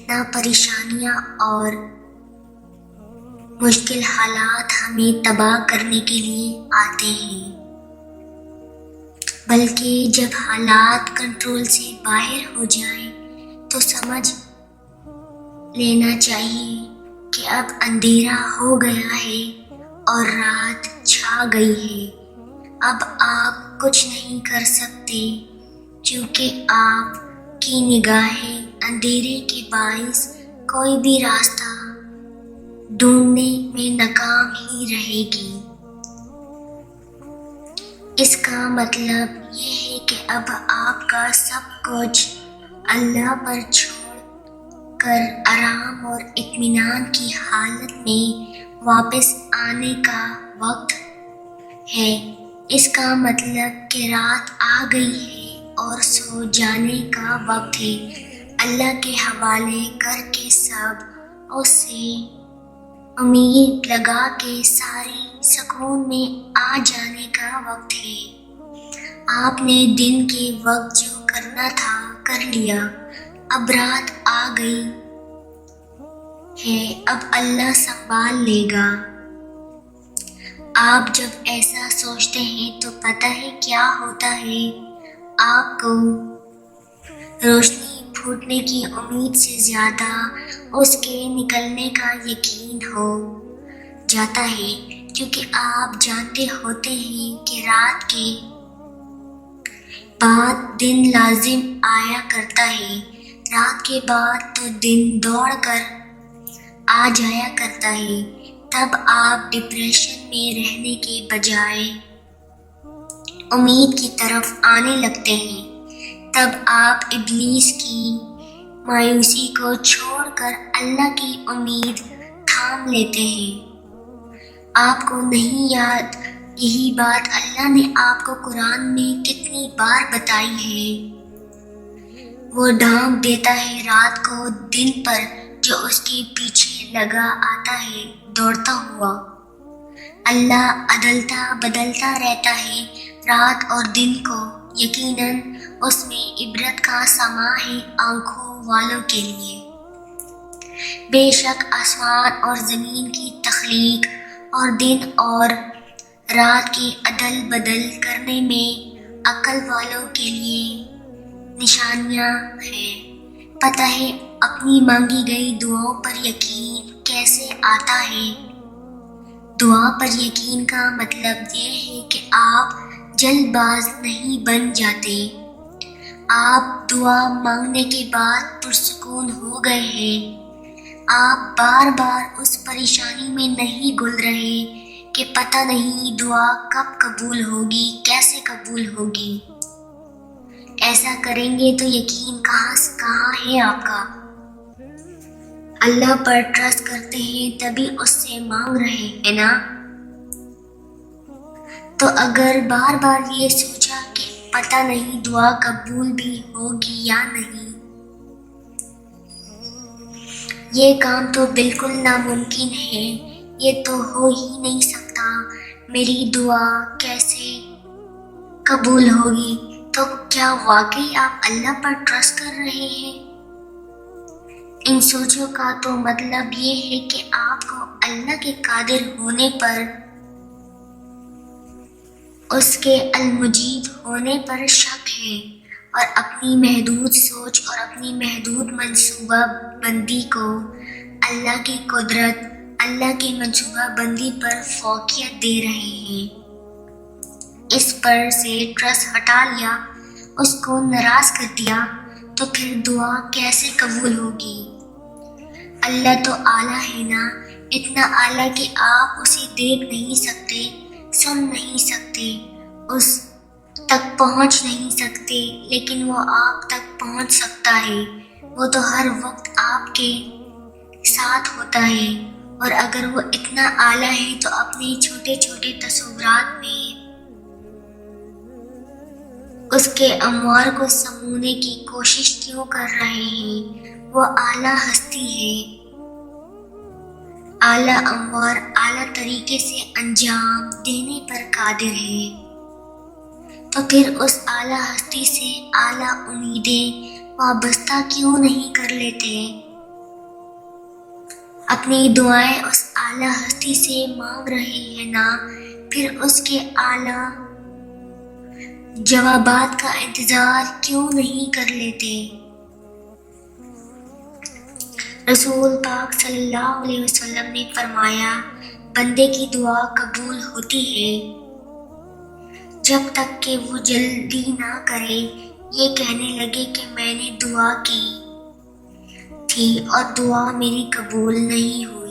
کتنا پریشانیاں اور مشکل حالات ہمیں تباہ کرنے کے لیے آتے ہیں، بلکہ جب حالات کنٹرول سے باہر ہو جائیں تو سمجھ لینا چاہیے کہ اب اندھیرا ہو گیا ہے اور رات چھا گئی ہے۔ اب آپ کچھ نہیں کر سکتے کیونکہ آپ کی نگاہیں اندھیرے کے باعث کوئی بھی راستہ ڈھونڈنے میں ناکام ہی رہے گی۔ اس کا مطلب یہ ہے کہ اب آپ کا سب کچھ اللہ پر چھوڑ کر آرام اور اطمینان کی حالت میں واپس آنے کا وقت ہے۔ اس کا مطلب کہ رات آ گئی ہے اور سو جانے کا وقت ہے۔ اللہ کے حوالے کر کے سب اس سے امید لگا کے ساری سکون میں آ جانے کا وقت ہے۔ آپ نے دن کے وقت جو کرنا تھا کر لیا، اب رات آ گئی ہے، اب اللہ سنبھال لے گا۔ آپ جب ایسا سوچتے ہیں تو پتہ ہے کیا ہوتا ہے؟ آپ کو روشنی پھوٹنے کی امید سے زیادہ اس کے نکلنے کا یقین ہو جاتا ہے، کیونکہ آپ جانتے ہوتے ہیں کہ رات کے بعد دن لازم آیا کرتا ہے، رات کے بعد تو دن دوڑ کر آ جایا کرتا ہے۔ تب آپ ڈپریشن میں رہنے کے بجائے امید کی طرف آنے لگتے ہیں۔ تب آپ ابلیس کی مایوسی کو چھوڑ کر اللہ کی امید تھام لیتے ہیں۔ آپ کو نہیں یاد یہی بات اللہ نے آپ کو قرآن میں کتنی بار بتائی ہے؟ وہ ڈھانپ دیتا ہے رات کو دن پر جو اس کے پیچھے لگا آتا ہے دوڑتا ہوا۔ اللہ عدلتا بدلتا رہتا ہے رات اور دن کو، یقیناً اس میں عبرت کا سماں ہے آنکھوں والوں کے لیے۔ بے شک آسمان اور زمین کی تخلیق اور دن اور رات کی عدل بدل کرنے میں عقل والوں کے لیے نشانیاں ہیں۔ پتہ ہے اپنی مانگی گئی دعاؤں پر یقین کیسے آتا ہے؟ دعا پر یقین کا مطلب یہ ہے کہ آپ جلد باز نہیں بن جاتے۔ آپ دعا مانگنے کے بعد پرسکون ہو گئے ہیں۔ آپ بار بار اس پریشانی میں نہیں گل رہے کہ پتہ نہیں دعا کب قبول ہوگی، کیسے قبول ہوگی۔ ایسا کریں گے تو یقین کہاں ہے آپ کا؟ اللہ پر ٹرسٹ کرتے ہیں تبھی اس سے مانگ رہے ہیں نا۔ تو اگر بار بار یہ سوچا کہ پتہ نہیں دعا قبول بھی ہوگی یا نہیں، یہ کام تو بالکل ناممکن ہے، یہ تو ہو ہی نہیں سکتا، میری دعا کیسے قبول ہوگی؟ تو کیا واقعی آپ اللہ پر ٹرسٹ کر رہے ہیں؟ ان سوچوں کا تو مطلب یہ ہے کہ آپ کو اللہ کے قادر ہونے پر، اس کے المجید ہونے پر شک ہے، اور اپنی محدود سوچ اور اپنی محدود منصوبہ بندی کو اللہ کی قدرت، اللہ کی منصوبہ بندی پر فوقیت دے رہے ہیں۔ اس پر سے ٹرسٹ ہٹا لیا، اس کو ناراض کر دیا، تو پھر دعا کیسے قبول ہوگی؟ اللہ تو اعلیٰ ہے نا، اتنا اعلیٰ کہ آپ اسے دیکھ نہیں سکتے، سن نہیں سکتے، اس تک پہنچ نہیں سکتے، لیکن وہ آپ تک پہنچ سکتا ہے۔ وہ تو ہر وقت آپ کے ساتھ ہوتا ہے، اور اگر وہ اتنا اعلیٰ ہے تو اپنے چھوٹے چھوٹے تصورات میں اس کے انوار کو سمونے کی کوشش کیوں کر رہے ہیں؟ وہ اعلیٰ ہستی ہے، اعلیٰ انوار اعلیٰ طریقے سے انجام دینے پر قادر ہے، تو پھر اس اعلیٰ ہستی سے اعلیٰ امیدیں وابستہ کیوں نہیں کر لیتے؟ اپنی دعائیں اس اعلیٰ ہستی سے مانگ رہے ہیں نا، پھر اس کے اعلیٰ جوابات کا انتظار کیوں نہیں کر لیتے؟ رسول پاک صلی اللہ علیہ وسلم نے فرمایا، بندے کی دعا قبول ہوتی ہے جب تک کہ وہ جلدی نہ کرے یہ کہنے لگے کہ میں نے دعا کی تھی اور دعا میری قبول نہیں ہوئی۔